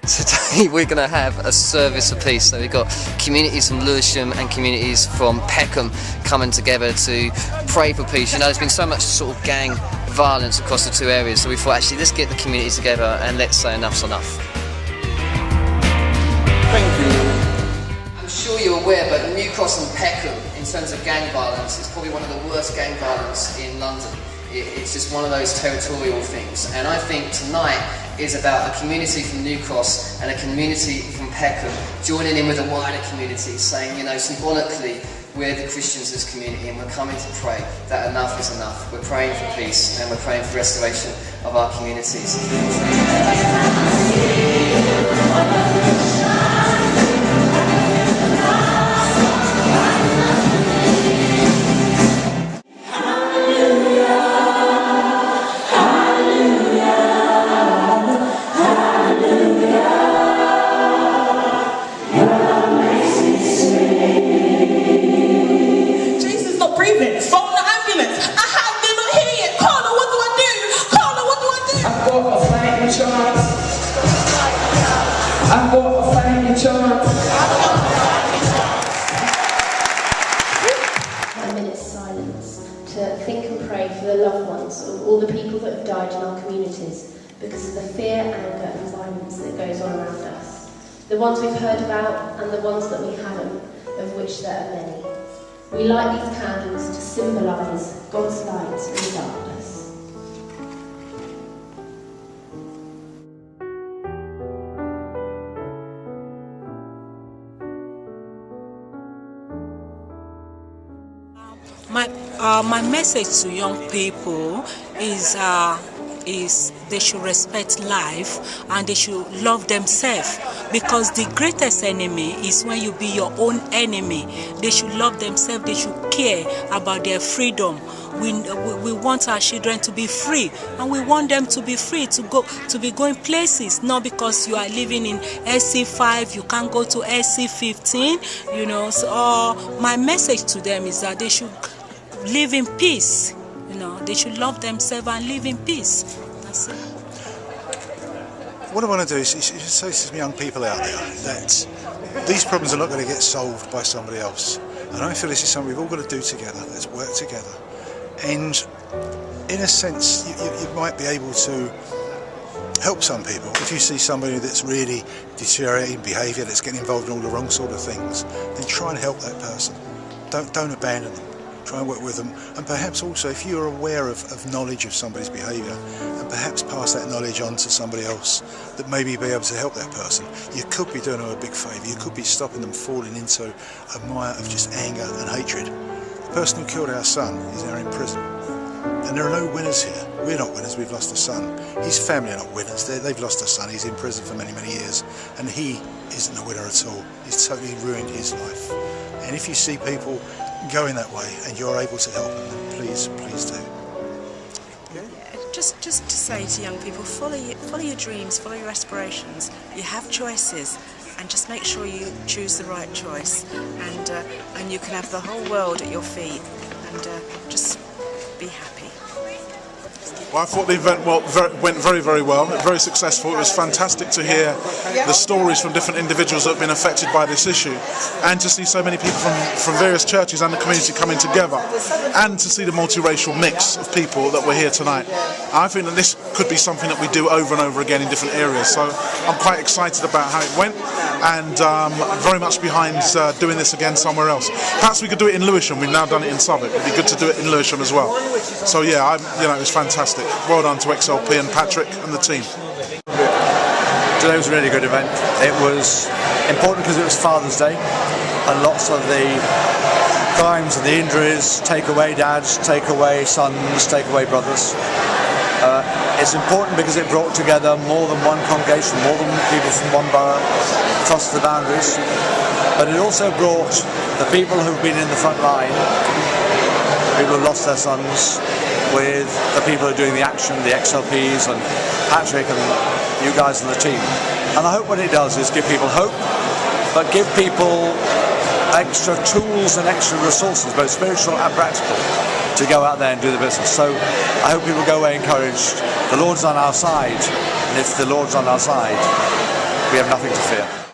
Today we're going to have a service of peace. So we've got communities from Lewisham and communities from Peckham coming together to pray for peace. You know, there's been so much sort of gang violence across the two areas, so we thought actually let's get the community together and let's say enough's enough. Thank you. I'm sure you're aware, but New Cross and Peckham, in terms of gang violence, is probably one of the worst gang violence in London. It's just one of those territorial things, and I think tonight is about a community from New Cross and a community from Peckham joining in with a wider community, saying, you know, symbolically, we're the Christians as community and we're coming to pray that enough is enough. We're praying for peace and we're praying for restoration of our communities. All the people that have died in our communities because of the fear, anger and violence that goes on around us. The ones we've heard about and the ones that we haven't, of which there are many. We light these candles to symbolise God's light in the darkness. My message to young people is they should respect life and they should love themselves, because the greatest enemy is when you be your own enemy. They should love themselves, they should care about their freedom. We want our children to be free, and we want them to be free to be going places, not because you are living in SC5 you can't go to SC15, you know. So my message to them is that they should live in peace. You know, they should love themselves and live in peace. That's it. What I want to do is say to some young people out there that these problems are not going to get solved by somebody else. And I feel this is something we've all got to do together. Let's work together. And in a sense, you might be able to help some people. If you see somebody that's really deteriorating behaviour, that's getting involved in all the wrong sort of things, then try and help that person. Don't abandon them. Try and work with them, and perhaps also if you're aware of knowledge of somebody's behaviour, and perhaps pass that knowledge on to somebody else that maybe be able to help that person, you could be doing them a big favour. You could be stopping them falling into a mire of just anger and hatred. The person who killed our son is now in prison, and there are no winners here. We're not winners, we've lost a son. His family are not winners, they've lost a son. He's in prison for many, many years, and he isn't a winner at all. He's totally ruined his life. And if you see people going that way and you're able to help them, then please do. Yeah, just to say to young people, follow your dreams, follow your aspirations. You have choices, and just make sure you choose the right choice, and you can have the whole world at your feet, and just be happy. Well, I thought the event went very, very well, very successful. It was fantastic to hear the stories from different individuals that have been affected by this issue, and to see so many people from various churches and the community coming together, and to see the multiracial mix of people that were here tonight. I think that this could be something that we do over and over again in different areas, so I'm quite excited about how it went, and very much behind doing this again somewhere else. Perhaps we could do it in Lewisham. We've now done it in Southwark. It'd be good to do it in Lewisham as well. So yeah, it was fantastic. Well done to XLP and Patrick and the team. Today was a really good event. It was important because it was Father's Day, and lots of the crimes and the injuries take away dads, take away sons, take away brothers. It's important because it brought together more than one congregation, more than people from one borough across the boundaries. But it also brought the people who've been in the front line, people who've lost their sons, with the people who are doing the action, the XLPs and Patrick and you guys and the team. And I hope what it does is give people hope, but give people extra tools and extra resources, both spiritual and practical, to go out there and do the business. So I hope people go away encouraged. The Lord's on our side, and if the Lord's on our side, we have nothing to fear.